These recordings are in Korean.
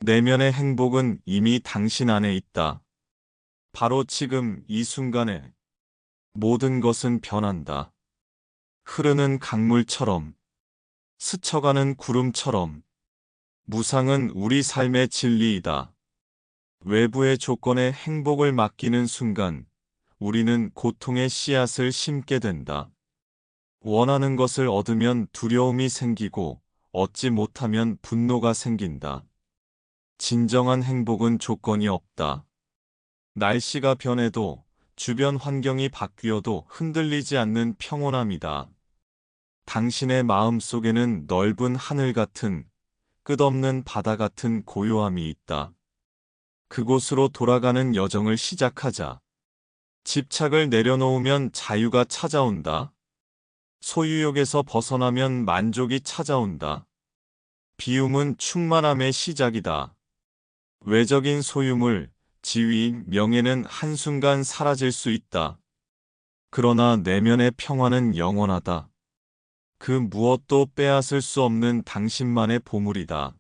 내면의 행복은 이미 당신 안에 있다. 바로 지금 이 순간에 모든 것은 변한다. 흐르는 강물처럼, 스쳐가는 구름처럼, 무상은 우리 삶의 진리이다. 외부의 조건에 행복을 맡기는 순간, 우리는 고통의 씨앗을 심게 된다. 원하는 것을 얻으면 두려움이 생기고, 얻지 못하면 분노가 생긴다. 진정한 행복은 조건이 없다. 날씨가 변해도, 주변 환경이 바뀌어도 흔들리지 않는 평온함이다. 당신의 마음 속에는 넓은 하늘 같은, 끝없는 바다 같은 고요함이 있다. 그곳으로 돌아가는 여정을 시작하자. 집착을 내려놓으면 자유가 찾아온다. 소유욕에서 벗어나면 만족이 찾아온다. 비움은 충만함의 시작이다. 외적인 소유물, 지위, 명예는 한순간 사라질 수 있다. 그러나 내면의 평화는 영원하다. 그 무엇도 빼앗을 수 없는 당신만의 보물이다.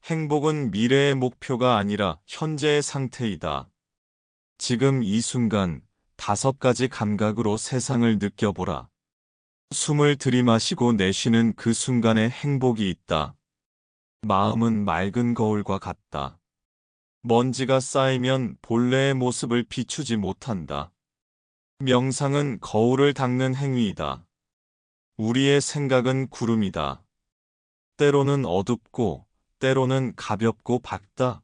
행복은 미래의 목표가 아니라 현재의 상태이다. 지금 이 순간 5가지 감각으로 세상을 느껴보라. 숨을 들이마시고 내쉬는 그 순간에 행복이 있다. 마음은 맑은 거울과 같다. 먼지가 쌓이면 본래의 모습을 비추지 못한다. 명상은 거울을 닦는 행위이다. 우리의 생각은 구름이다. 때로는 어둡고, 때로는 가볍고 밝다.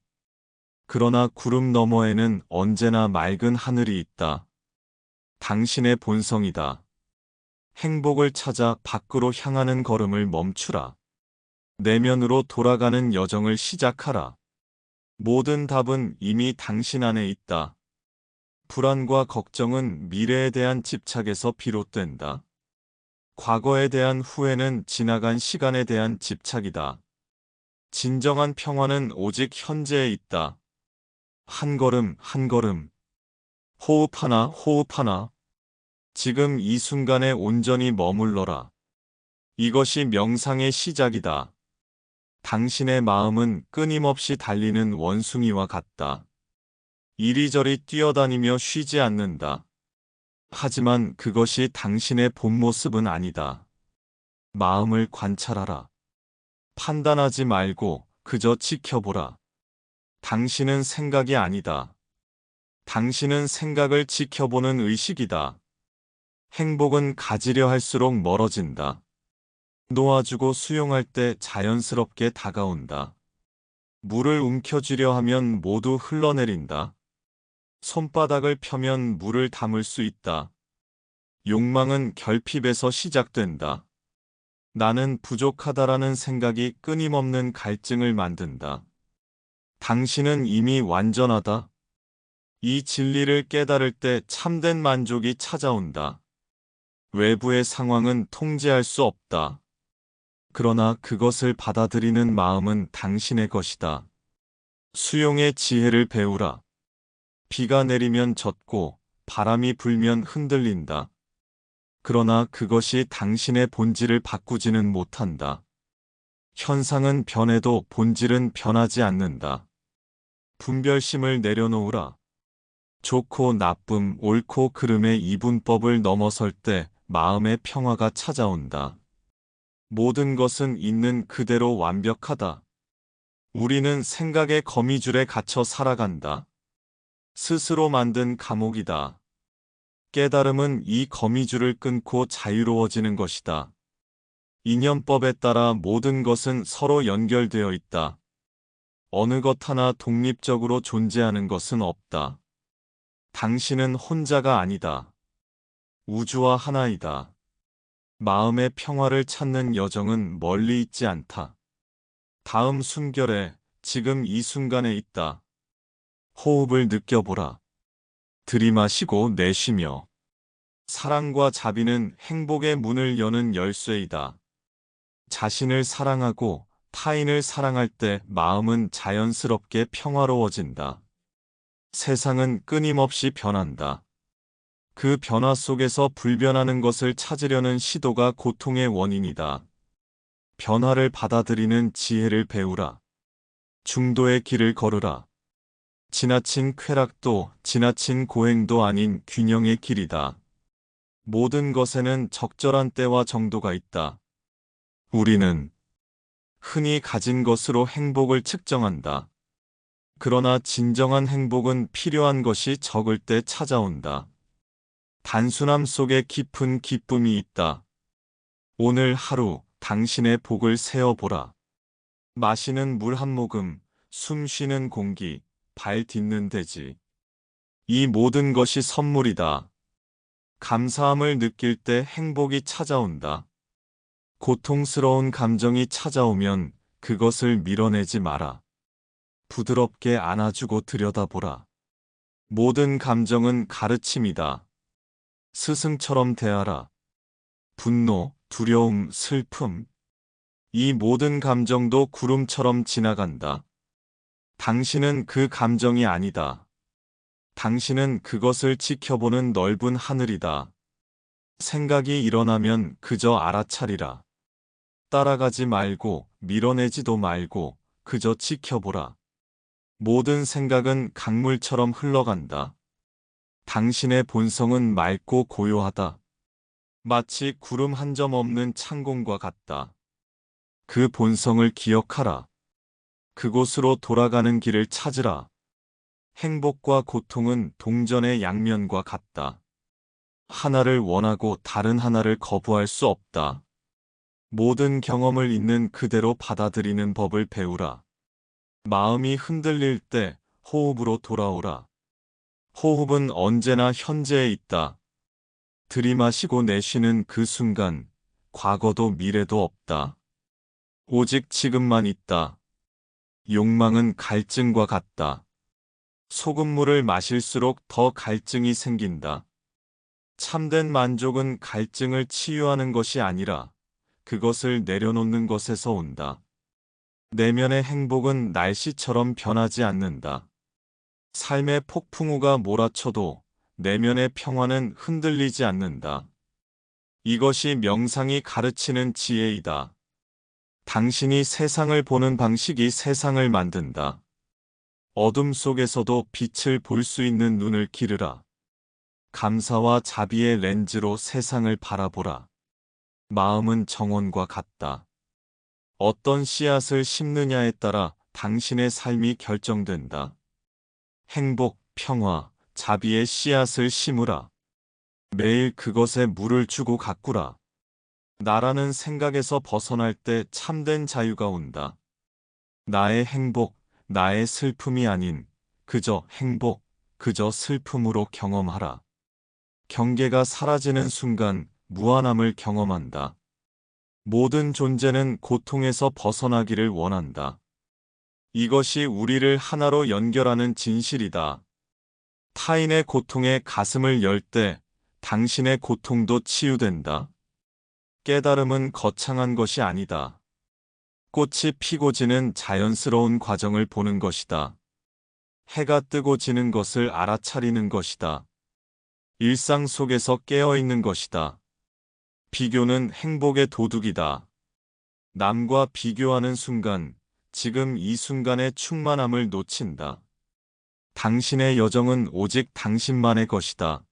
그러나 구름 너머에는 언제나 맑은 하늘이 있다. 당신의 본성이다. 행복을 찾아 밖으로 향하는 걸음을 멈추라. 내면으로 돌아가는 여정을 시작하라. 모든 답은 이미 당신 안에 있다. 불안과 걱정은 미래에 대한 집착에서 비롯된다. 과거에 대한 후회는 지나간 시간에 대한 집착이다. 진정한 평화는 오직 현재에 있다. 한 걸음 한 걸음, 호흡 하나 호흡 하나, 지금 이 순간에 온전히 머물러라. 이것이 명상의 시작이다. 당신의 마음은 끊임없이 달리는 원숭이와 같다. 이리저리 뛰어다니며 쉬지 않는다. 하지만 그것이 당신의 본 모습은 아니다. 마음을 관찰하라. 판단하지 말고 그저 지켜보라. 당신은 생각이 아니다. 당신은 생각을 지켜보는 의식이다. 행복은 가지려 할수록 멀어진다. 놓아주고 수용할 때 자연스럽게 다가온다. 물을 움켜쥐려 하면 모두 흘러내린다. 손바닥을 펴면 물을 담을 수 있다. 욕망은 결핍에서 시작된다. 나는 부족하다라는 생각이 끊임없는 갈증을 만든다. 당신은 이미 완전하다. 이 진리를 깨달을 때 참된 만족이 찾아온다. 외부의 상황은 통제할 수 없다. 그러나 그것을 받아들이는 마음은 당신의 것이다. 수용의 지혜를 배우라. 비가 내리면 젖고 바람이 불면 흔들린다. 그러나 그것이 당신의 본질을 바꾸지는 못한다. 현상은 변해도 본질은 변하지 않는다. 분별심을 내려놓으라. 좋고 나쁨, 옳고 그름의 이분법을 넘어설 때 마음의 평화가 찾아온다. 모든 것은 있는 그대로 완벽하다. 우리는 생각의 거미줄에 갇혀 살아간다. 스스로 만든 감옥이다. 깨달음은 이 거미줄을 끊고 자유로워지는 것이다. 인연법에 따라 모든 것은 서로 연결되어 있다. 어느 것 하나 독립적으로 존재하는 것은 없다. 당신은 혼자가 아니다. 우주와 하나이다. 마음의 평화를 찾는 여정은 멀리 있지 않다. 다음 숨결에 지금 이 순간에 있다. 호흡을 느껴보라. 들이마시고 내쉬며. 사랑과 자비는 행복의 문을 여는 열쇠이다. 자신을 사랑하고 타인을 사랑할 때 마음은 자연스럽게 평화로워진다. 세상은 끊임없이 변한다. 그 변화 속에서 불변하는 것을 찾으려는 시도가 고통의 원인이다. 변화를 받아들이는 지혜를 배우라. 중도의 길을 걸으라. 지나친 쾌락도 지나친 고행도 아닌 균형의 길이다. 모든 것에는 적절한 때와 정도가 있다. 우리는 흔히 가진 것으로 행복을 측정한다. 그러나 진정한 행복은 필요한 것이 적을 때 찾아온다. 단순함 속에 깊은 기쁨이 있다. 오늘 하루 당신의 복을 세어보라. 마시는 물 한 모금, 숨 쉬는 공기, 발 딛는 대지. 이 모든 것이 선물이다. 감사함을 느낄 때 행복이 찾아온다. 고통스러운 감정이 찾아오면 그것을 밀어내지 마라. 부드럽게 안아주고 들여다보라. 모든 감정은 가르침이다. 스승처럼 대하라. 분노, 두려움, 슬픔. 이 모든 감정도 구름처럼 지나간다. 당신은 그 감정이 아니다. 당신은 그것을 지켜보는 넓은 하늘이다. 생각이 일어나면 그저 알아차리라. 따라가지 말고 밀어내지도 말고 그저 지켜보라. 모든 생각은 강물처럼 흘러간다. 당신의 본성은 맑고 고요하다. 마치 구름 한 점 없는 창공과 같다. 그 본성을 기억하라. 그곳으로 돌아가는 길을 찾으라. 행복과 고통은 동전의 양면과 같다. 하나를 원하고 다른 하나를 거부할 수 없다. 모든 경험을 있는 그대로 받아들이는 법을 배우라. 마음이 흔들릴 때 호흡으로 돌아오라. 호흡은 언제나 현재에 있다. 들이마시고 내쉬는 그 순간, 과거도 미래도 없다. 오직 지금만 있다. 욕망은 갈증과 같다. 소금물을 마실수록 더 갈증이 생긴다. 참된 만족은 갈증을 치유하는 것이 아니라 그것을 내려놓는 것에서 온다. 내면의 행복은 날씨처럼 변하지 않는다. 삶의 폭풍우가 몰아쳐도 내면의 평화는 흔들리지 않는다. 이것이 명상이 가르치는 지혜이다. 당신이 세상을 보는 방식이 세상을 만든다. 어둠 속에서도 빛을 볼 수 있는 눈을 기르라. 감사와 자비의 렌즈로 세상을 바라보라. 마음은 정원과 같다. 어떤 씨앗을 심느냐에 따라 당신의 삶이 결정된다. 행복, 평화, 자비의 씨앗을 심으라. 매일 그것에 물을 주고 가꾸라. 나라는 생각에서 벗어날 때 참된 자유가 온다. 나의 행복, 나의 슬픔이 아닌 그저 행복, 그저 슬픔으로 경험하라. 경계가 사라지는 순간 무한함을 경험한다. 모든 존재는 고통에서 벗어나기를 원한다. 이것이 우리를 하나로 연결하는 진실이다. 타인의 고통에 가슴을 열 때 당신의 고통도 치유된다. 깨달음은 거창한 것이 아니다. 꽃이 피고 지는 자연스러운 과정을 보는 것이다. 해가 뜨고 지는 것을 알아차리는 것이다. 일상 속에서 깨어있는 것이다. 비교는 행복의 도둑이다. 남과 비교하는 순간, 지금 이 순간의 충만함을 놓친다. 당신의 여정은 오직 당신만의 것이다.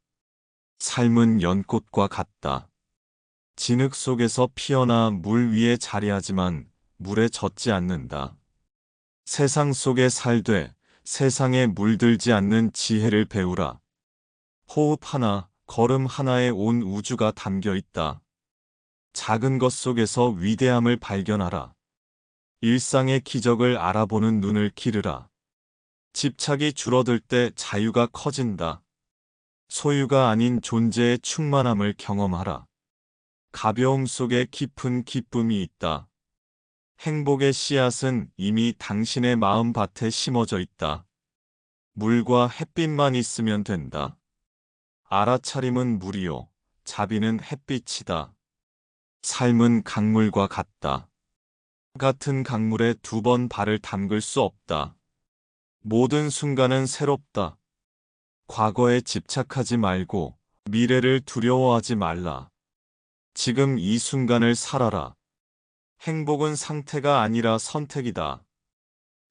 삶은 연꽃과 같다. 진흙 속에서 피어나 물 위에 자리하지만 물에 젖지 않는다. 세상 속에 살되 세상에 물들지 않는 지혜를 배우라. 호흡 하나, 걸음 하나에 온 우주가 담겨 있다. 작은 것 속에서 위대함을 발견하라. 일상의 기적을 알아보는 눈을 기르라. 집착이 줄어들 때 자유가 커진다. 소유가 아닌 존재의 충만함을 경험하라. 가벼움 속에 깊은 기쁨이 있다. 행복의 씨앗은 이미 당신의 마음밭에 심어져 있다. 물과 햇빛만 있으면 된다. 알아차림은 물이요, 자비는 햇빛이다. 삶은 강물과 같다. 같은 강물에 두 번 발을 담글 수 없다. 모든 순간은 새롭다. 과거에 집착하지 말고 미래를 두려워하지 말라. 지금 이 순간을 살아라. 행복은 상태가 아니라 선택이다.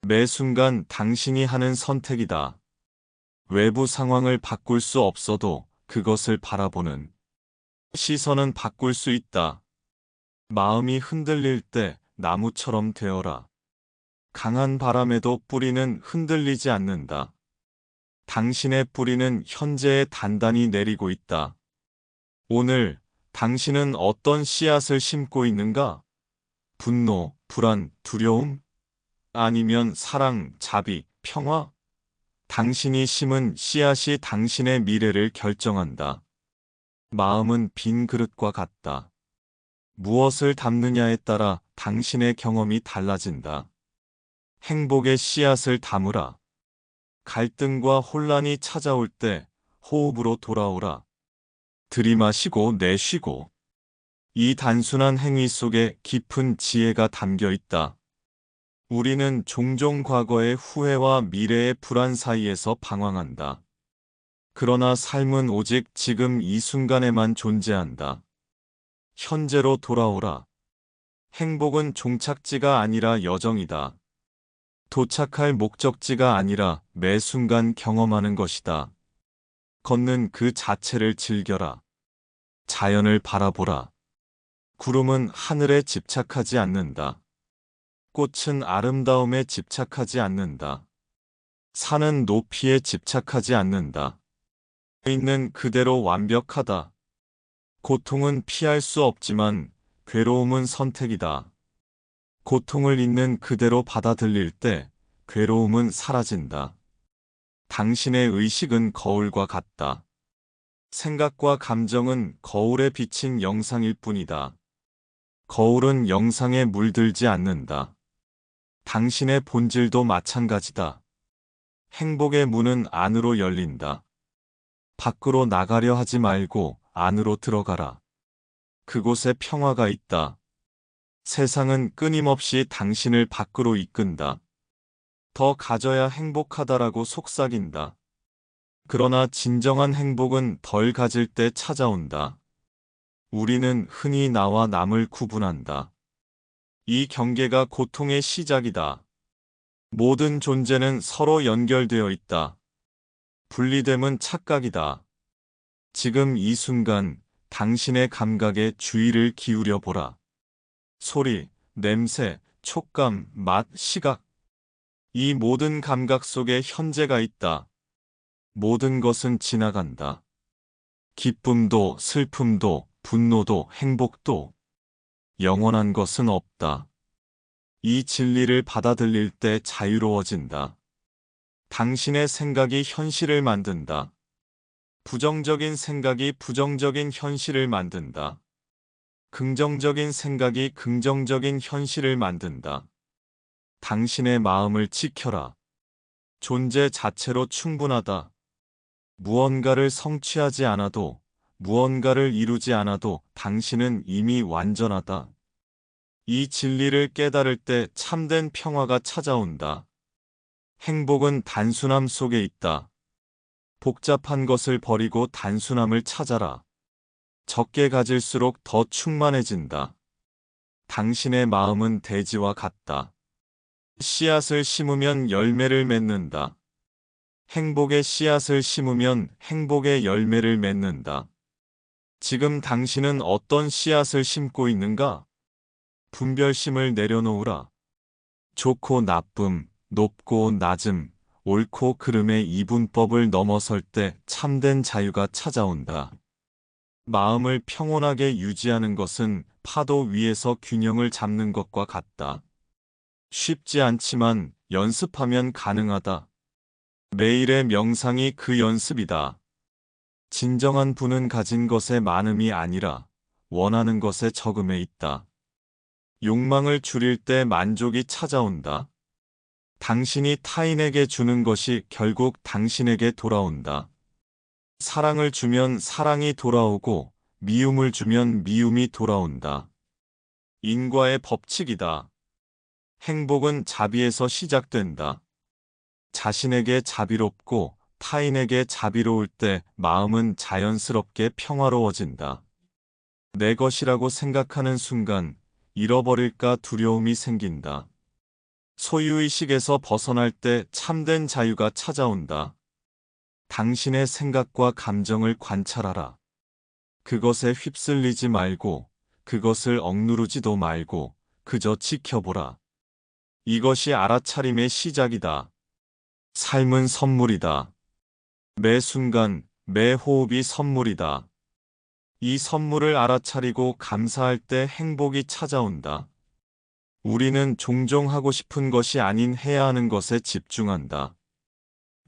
매 순간 당신이 하는 선택이다. 외부 상황을 바꿀 수 없어도 그것을 바라보는 시선은 바꿀 수 있다. 마음이 흔들릴 때 나무처럼 되어라. 강한 바람에도 뿌리는 흔들리지 않는다. 당신의 뿌리는 현재에 단단히 내리고 있다. 오늘 당신은 어떤 씨앗을 심고 있는가? 분노, 불안, 두려움? 아니면 사랑, 자비, 평화? 당신이 심은 씨앗이 당신의 미래를 결정한다. 마음은 빈 그릇과 같다. 무엇을 담느냐에 따라 당신의 경험이 달라진다. 행복의 씨앗을 담으라. 갈등과 혼란이 찾아올 때 호흡으로 돌아오라. 들이마시고 내쉬고. 이 단순한 행위 속에 깊은 지혜가 담겨 있다. 우리는 종종 과거의 후회와 미래의 불안 사이에서 방황한다. 그러나 삶은 오직 지금 이 순간에만 존재한다. 현재로 돌아오라. 행복은 종착지가 아니라 여정이다. 도착할 목적지가 아니라 매 순간 경험하는 것이다. 걷는 그 자체를 즐겨라. 자연을 바라보라. 구름은 하늘에 집착하지 않는다. 꽃은 아름다움에 집착하지 않는다. 산은 높이에 집착하지 않는다. 있는 그대로 완벽하다. 고통은 피할 수 없지만 괴로움은 선택이다. 고통을 있는 그대로 받아들일 때 괴로움은 사라진다. 당신의 의식은 거울과 같다. 생각과 감정은 거울에 비친 영상일 뿐이다. 거울은 영상에 물들지 않는다. 당신의 본질도 마찬가지다. 행복의 문은 안으로 열린다. 밖으로 나가려 하지 말고 안으로 들어가라. 그곳에 평화가 있다. 세상은 끊임없이 당신을 밖으로 이끈다. 더 가져야 행복하다라고 속삭인다. 그러나 진정한 행복은 덜 가질 때 찾아온다. 우리는 흔히 나와 남을 구분한다. 이 경계가 고통의 시작이다. 모든 존재는 서로 연결되어 있다. 분리됨은 착각이다. 지금 이 순간 당신의 감각에 주의를 기울여 보라. 소리, 냄새, 촉감, 맛, 시각. 이 모든 감각 속에 현재가 있다. 모든 것은 지나간다. 기쁨도, 슬픔도, 분노도, 행복도. 영원한 것은 없다. 이 진리를 받아들일 때 자유로워진다. 당신의 생각이 현실을 만든다. 부정적인 생각이 부정적인 현실을 만든다. 긍정적인 생각이 긍정적인 현실을 만든다. 당신의 마음을 지켜라. 존재 자체로 충분하다. 무언가를 성취하지 않아도, 무언가를 이루지 않아도 당신은 이미 완전하다. 이 진리를 깨달을 때 참된 평화가 찾아온다. 행복은 단순함 속에 있다. 복잡한 것을 버리고 단순함을 찾아라. 적게 가질수록 더 충만해진다. 당신의 마음은 대지와 같다. 씨앗을 심으면 열매를 맺는다. 행복의 씨앗을 심으면 행복의 열매를 맺는다. 지금 당신은 어떤 씨앗을 심고 있는가? 분별심을 내려놓으라. 좋고 나쁨, 높고 낮음, 옳고 그름의 이분법을 넘어설 때 참된 자유가 찾아온다. 마음을 평온하게 유지하는 것은 파도 위에서 균형을 잡는 것과 같다. 쉽지 않지만 연습하면 가능하다. 매일의 명상이 그 연습이다. 진정한 부는 가진 것의 많음이 아니라 원하는 것의 적음에 있다. 욕망을 줄일 때 만족이 찾아온다. 당신이 타인에게 주는 것이 결국 당신에게 돌아온다. 사랑을 주면 사랑이 돌아오고 미움을 주면 미움이 돌아온다. 인과의 법칙이다. 행복은 자비에서 시작된다. 자신에게 자비롭고 타인에게 자비로울 때 마음은 자연스럽게 평화로워진다. 내 것이라고 생각하는 순간 잃어버릴까 두려움이 생긴다. 소유의식에서 벗어날 때 참된 자유가 찾아온다. 당신의 생각과 감정을 관찰하라. 그것에 휩쓸리지 말고, 그것을 억누르지도 말고, 그저 지켜보라. 이것이 알아차림의 시작이다. 삶은 선물이다. 매 순간, 매 호흡이 선물이다. 이 선물을 알아차리고 감사할 때 행복이 찾아온다. 우리는 종종 하고 싶은 것이 아닌 해야 하는 것에 집중한다.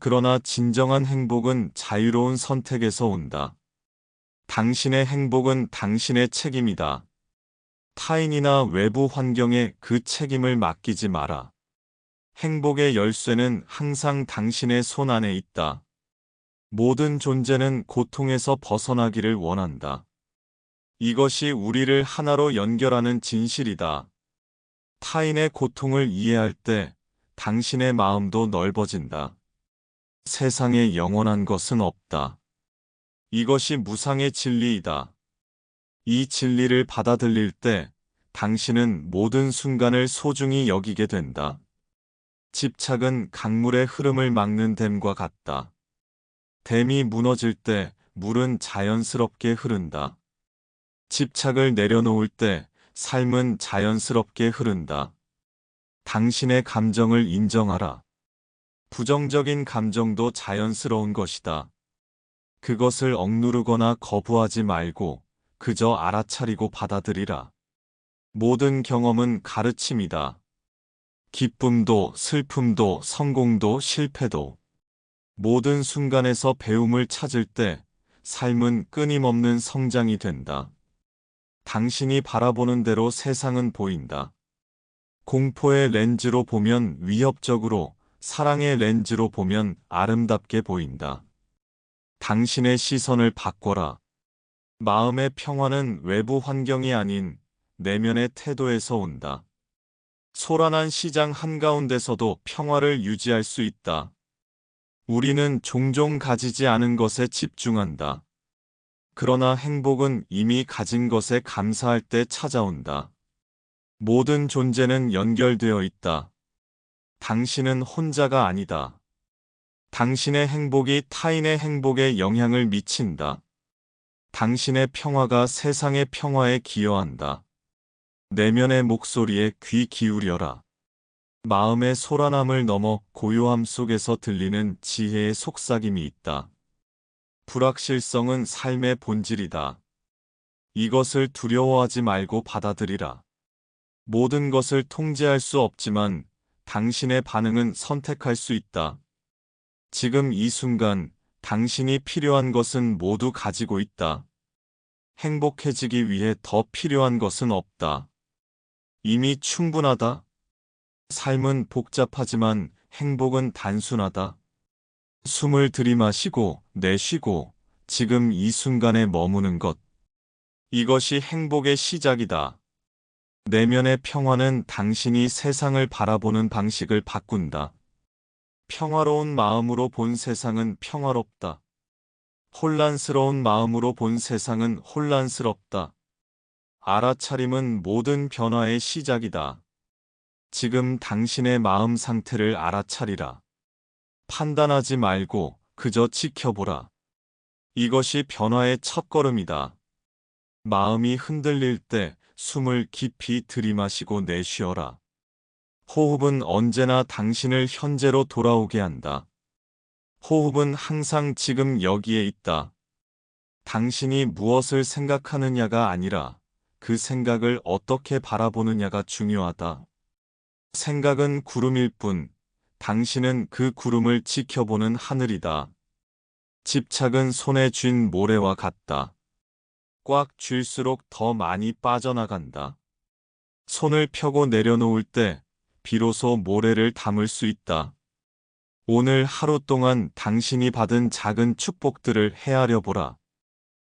그러나 진정한 행복은 자유로운 선택에서 온다. 당신의 행복은 당신의 책임이다. 타인이나 외부 환경에 그 책임을 맡기지 마라. 행복의 열쇠는 항상 당신의 손 안에 있다. 모든 존재는 고통에서 벗어나기를 원한다. 이것이 우리를 하나로 연결하는 진실이다. 타인의 고통을 이해할 때 당신의 마음도 넓어진다. 세상에 영원한 것은 없다. 이것이 무상의 진리이다. 이 진리를 받아들일 때 당신은 모든 순간을 소중히 여기게 된다. 집착은 강물의 흐름을 막는 댐과 같다. 댐이 무너질 때 물은 자연스럽게 흐른다. 집착을 내려놓을 때 삶은 자연스럽게 흐른다. 당신의 감정을 인정하라. 부정적인 감정도 자연스러운 것이다. 그것을 억누르거나 거부하지 말고 그저 알아차리고 받아들이라. 모든 경험은 가르침이다. 기쁨도 슬픔도 성공도 실패도 모든 순간에서 배움을 찾을 때 삶은 끊임없는 성장이 된다. 당신이 바라보는 대로 세상은 보인다. 공포의 렌즈로 보면 위협적으로, 사랑의 렌즈로 보면 아름답게 보인다. 당신의 시선을 바꿔라. 마음의 평화는 외부 환경이 아닌 내면의 태도에서 온다. 소란한 시장 한가운데서도 평화를 유지할 수 있다. 우리는 종종 가지지 않은 것에 집중한다. 그러나 행복은 이미 가진 것에 감사할 때 찾아온다. 모든 존재는 연결되어 있다. 당신은 혼자가 아니다. 당신의 행복이 타인의 행복에 영향을 미친다. 당신의 평화가 세상의 평화에 기여한다. 내면의 목소리에 귀 기울여라. 마음의 소란함을 넘어 고요함 속에서 들리는 지혜의 속삭임이 있다. 불확실성은 삶의 본질이다. 이것을 두려워하지 말고 받아들이라. 모든 것을 통제할 수 없지만 당신의 반응은 선택할 수 있다. 지금 이 순간 당신이 필요한 것은 모두 가지고 있다. 행복해지기 위해 더 필요한 것은 없다. 이미 충분하다. 삶은 복잡하지만 행복은 단순하다. 숨을 들이마시고 내쉬고 지금 이 순간에 머무는 것. 이것이 행복의 시작이다. 내면의 평화는 당신이 세상을 바라보는 방식을 바꾼다. 평화로운 마음으로 본 세상은 평화롭다. 혼란스러운 마음으로 본 세상은 혼란스럽다. 알아차림은 모든 변화의 시작이다. 지금 당신의 마음 상태를 알아차리라. 판단하지 말고 그저 지켜보라. 이것이 변화의 첫걸음이다. 마음이 흔들릴 때 숨을 깊이 들이마시고 내쉬어라. 호흡은 언제나 당신을 현재로 돌아오게 한다. 호흡은 항상 지금 여기에 있다. 당신이 무엇을 생각하느냐가 아니라 그 생각을 어떻게 바라보느냐가 중요하다. 생각은 구름일 뿐, 당신은 그 구름을 지켜보는 하늘이다. 집착은 손에 쥔 모래와 같다. 꽉 쥘수록 더 많이 빠져나간다. 손을 펴고 내려놓을 때 비로소 모래를 담을 수 있다. 오늘 하루 동안 당신이 받은 작은 축복들을 헤아려 보라.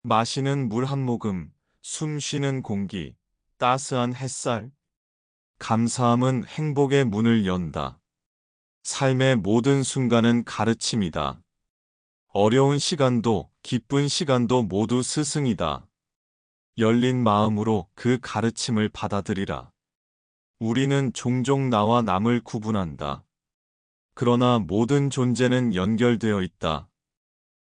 마시는 물 한 모금, 숨 쉬는 공기, 따스한 햇살. 감사함은 행복의 문을 연다. 삶의 모든 순간은 가르침이다. 어려운 시간도 기쁜 시간도 모두 스승이다. 열린 마음으로 그 가르침을 받아들이라. 우리는 종종 나와 남을 구분한다. 그러나 모든 존재는 연결되어 있다.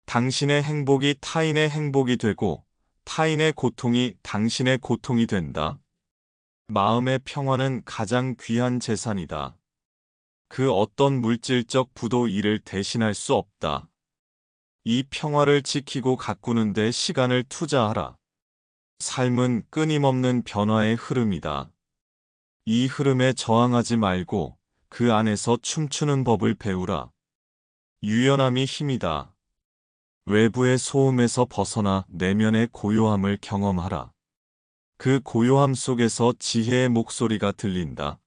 당신의 행복이 타인의 행복이 되고 타인의 고통이 당신의 고통이 된다. 마음의 평화는 가장 귀한 재산이다. 그 어떤 물질적 부도 이를 대신할 수 없다. 이 평화를 지키고 가꾸는 데 시간을 투자하라. 삶은 끊임없는 변화의 흐름이다. 이 흐름에 저항하지 말고 그 안에서 춤추는 법을 배우라. 유연함이 힘이다. 외부의 소음에서 벗어나 내면의 고요함을 경험하라. 그 고요함 속에서 지혜의 목소리가 들린다.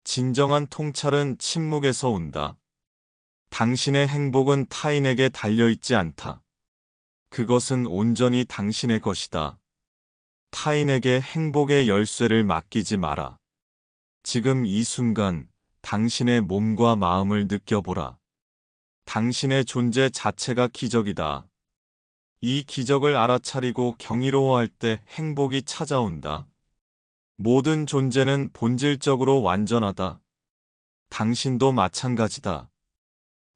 진정한 통찰은 침묵에서 온다. 당신의 행복은 타인에게 달려있지 않다. 그것은 온전히 당신의 것이다. 타인에게 행복의 열쇠를 맡기지 마라. 지금 이 순간 당신의 몸과 마음을 느껴보라. 당신의 존재 자체가 기적이다. 이 기적을 알아차리고 경이로워할 때 행복이 찾아온다. 모든 존재는 본질적으로 완전하다. 당신도 마찬가지다.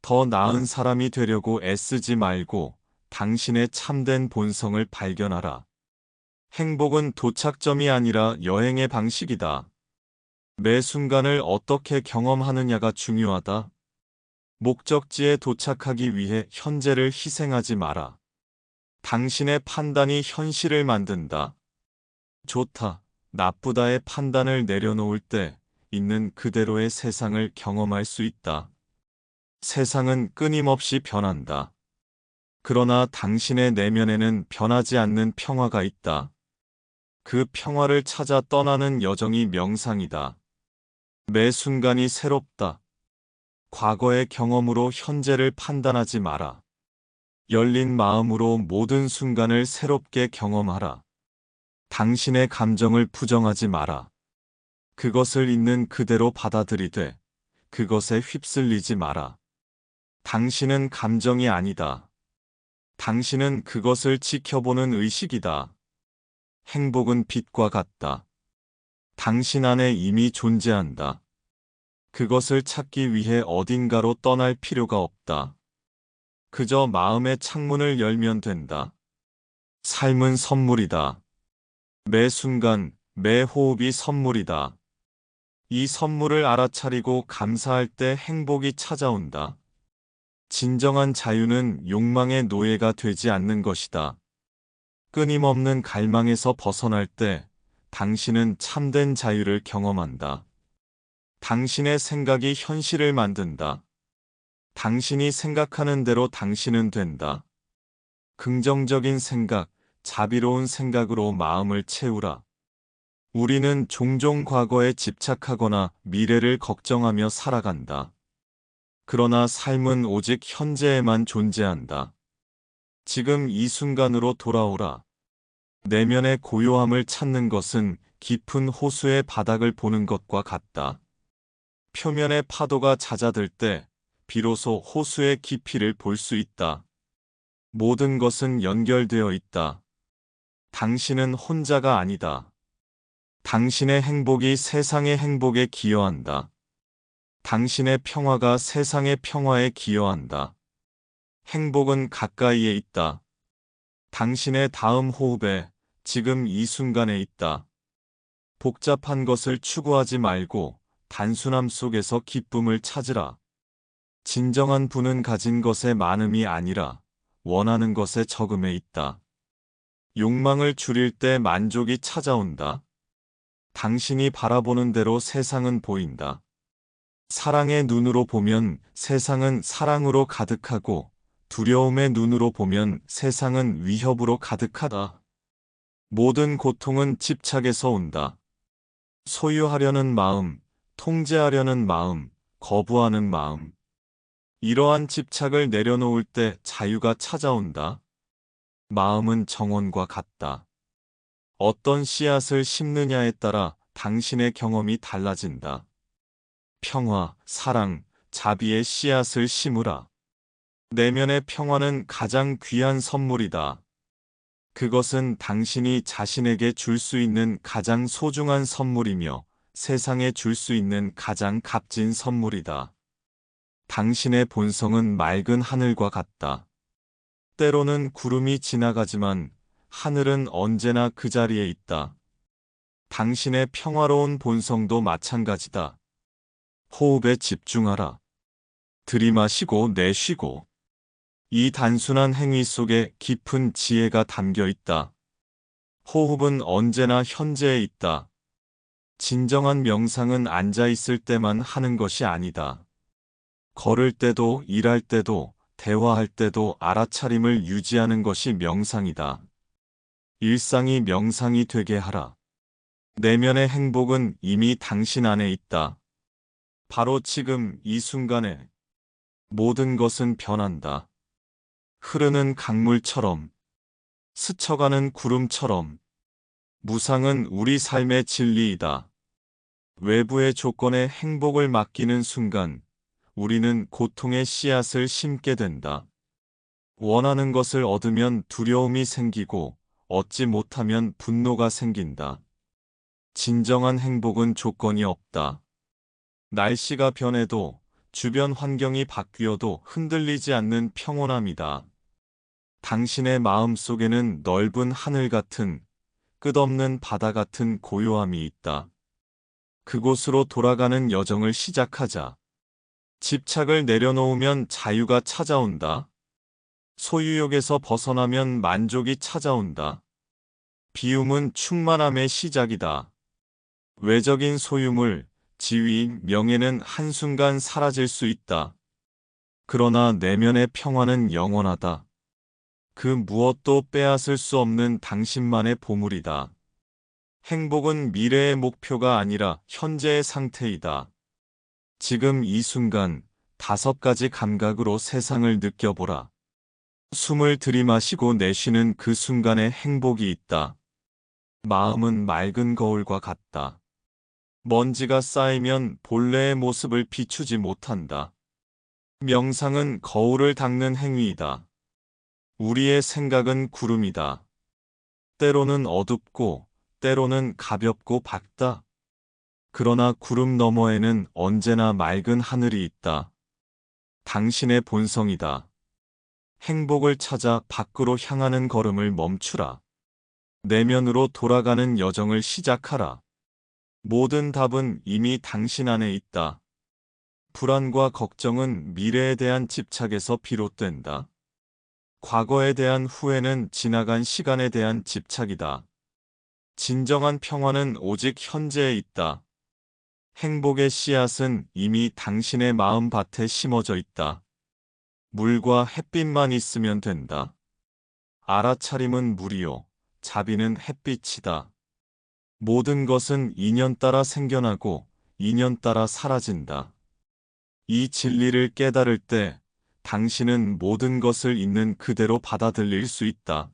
더 나은 사람이 되려고 애쓰지 말고 당신의 참된 본성을 발견하라. 행복은 도착점이 아니라 여행의 방식이다. 매 순간을 어떻게 경험하느냐가 중요하다. 목적지에 도착하기 위해 현재를 희생하지 마라. 당신의 판단이 현실을 만든다. 좋다, 나쁘다의 판단을 내려놓을 때 있는 그대로의 세상을 경험할 수 있다. 세상은 끊임없이 변한다. 그러나 당신의 내면에는 변하지 않는 평화가 있다. 그 평화를 찾아 떠나는 여정이 명상이다. 매 순간이 새롭다. 과거의 경험으로 현재를 판단하지 마라. 열린 마음으로 모든 순간을 새롭게 경험하라. 당신의 감정을 부정하지 마라. 그것을 있는 그대로 받아들이되 그것에 휩쓸리지 마라. 당신은 감정이 아니다. 당신은 그것을 지켜보는 의식이다. 행복은 빛과 같다. 당신 안에 이미 존재한다. 그것을 찾기 위해 어딘가로 떠날 필요가 없다. 그저 마음의 창문을 열면 된다. 삶은 선물이다. 매 순간, 매 호흡이 선물이다. 이 선물을 알아차리고 감사할 때 행복이 찾아온다. 진정한 자유는 욕망의 노예가 되지 않는 것이다. 끊임없는 갈망에서 벗어날 때 당신은 참된 자유를 경험한다. 당신의 생각이 현실을 만든다. 당신이 생각하는 대로 당신은 된다. 긍정적인 생각, 자비로운 생각으로 마음을 채우라. 우리는 종종 과거에 집착하거나 미래를 걱정하며 살아간다. 그러나 삶은 오직 현재에만 존재한다. 지금 이 순간으로 돌아오라. 내면의 고요함을 찾는 것은 깊은 호수의 바닥을 보는 것과 같다. 표면의 파도가 잦아들 때 비로소 호수의 깊이를 볼 수 있다. 모든 것은 연결되어 있다. 당신은 혼자가 아니다. 당신의 행복이 세상의 행복에 기여한다. 당신의 평화가 세상의 평화에 기여한다. 행복은 가까이에 있다. 당신의 다음 호흡에 지금 이 순간에 있다. 복잡한 것을 추구하지 말고 단순함 속에서 기쁨을 찾으라. 진정한 부는 가진 것의 많음이 아니라 원하는 것의 적음에 있다. 욕망을 줄일 때 만족이 찾아온다. 당신이 바라보는 대로 세상은 보인다. 사랑의 눈으로 보면 세상은 사랑으로 가득하고 두려움의 눈으로 보면 세상은 위협으로 가득하다. 모든 고통은 집착에서 온다. 소유하려는 마음, 통제하려는 마음, 거부하는 마음. 이러한 집착을 내려놓을 때 자유가 찾아온다. 마음은 정원과 같다. 어떤 씨앗을 심느냐에 따라 당신의 경험이 달라진다. 평화, 사랑, 자비의 씨앗을 심으라. 내면의 평화는 가장 귀한 선물이다. 그것은 당신이 자신에게 줄 수 있는 가장 소중한 선물이며 세상에 줄 수 있는 가장 값진 선물이다. 당신의 본성은 맑은 하늘과 같다. 때로는 구름이 지나가지만 하늘은 언제나 그 자리에 있다. 당신의 평화로운 본성도 마찬가지다. 호흡에 집중하라. 들이마시고 내쉬고. 이 단순한 행위 속에 깊은 지혜가 담겨 있다. 호흡은 언제나 현재에 있다. 진정한 명상은 앉아 있을 때만 하는 것이 아니다. 걸을 때도, 일할 때도, 대화할 때도 알아차림을 유지하는 것이 명상이다. 일상이 명상이 되게 하라. 내면의 행복은 이미 당신 안에 있다. 바로 지금 이 순간에 모든 것은 변한다. 흐르는 강물처럼, 스쳐가는 구름처럼. 무상은 우리 삶의 진리이다. 외부의 조건에 행복을 맡기는 순간, 우리는 고통의 씨앗을 심게 된다. 원하는 것을 얻으면 두려움이 생기고, 얻지 못하면 분노가 생긴다. 진정한 행복은 조건이 없다. 날씨가 변해도, 주변 환경이 바뀌어도 흔들리지 않는 평온함이다. 당신의 마음 속에는 넓은 하늘 같은, 끝없는 바다 같은 고요함이 있다. 그곳으로 돌아가는 여정을 시작하자. 집착을 내려놓으면 자유가 찾아온다. 소유욕에서 벗어나면 만족이 찾아온다. 비움은 충만함의 시작이다. 외적인 소유물, 지위, 명예는 한순간 사라질 수 있다. 그러나 내면의 평화는 영원하다. 그 무엇도 빼앗을 수 없는 당신만의 보물이다. 행복은 미래의 목표가 아니라 현재의 상태이다. 지금 이 순간 5가지 감각으로 세상을 느껴보라. 숨을 들이마시고 내쉬는 그 순간에 행복이 있다. 마음은 맑은 거울과 같다. 먼지가 쌓이면 본래의 모습을 비추지 못한다. 명상은 거울을 닦는 행위이다. 우리의 생각은 구름이다. 때로는 어둡고, 때로는 가볍고 밝다. 그러나 구름 너머에는 언제나 맑은 하늘이 있다. 당신의 본성이다. 행복을 찾아 밖으로 향하는 걸음을 멈추라. 내면으로 돌아가는 여정을 시작하라. 모든 답은 이미 당신 안에 있다. 불안과 걱정은 미래에 대한 집착에서 비롯된다. 과거에 대한 후회는 지나간 시간에 대한 집착이다. 진정한 평화는 오직 현재에 있다. 행복의 씨앗은 이미 당신의 마음밭에 심어져 있다. 물과 햇빛만 있으면 된다. 알아차림은 물이요, 자비는 햇빛이다. 모든 것은 인연 따라 생겨나고 인연 따라 사라진다. 이 진리를 깨달을 때 당신은 모든 것을 있는 그대로 받아들일 수 있다.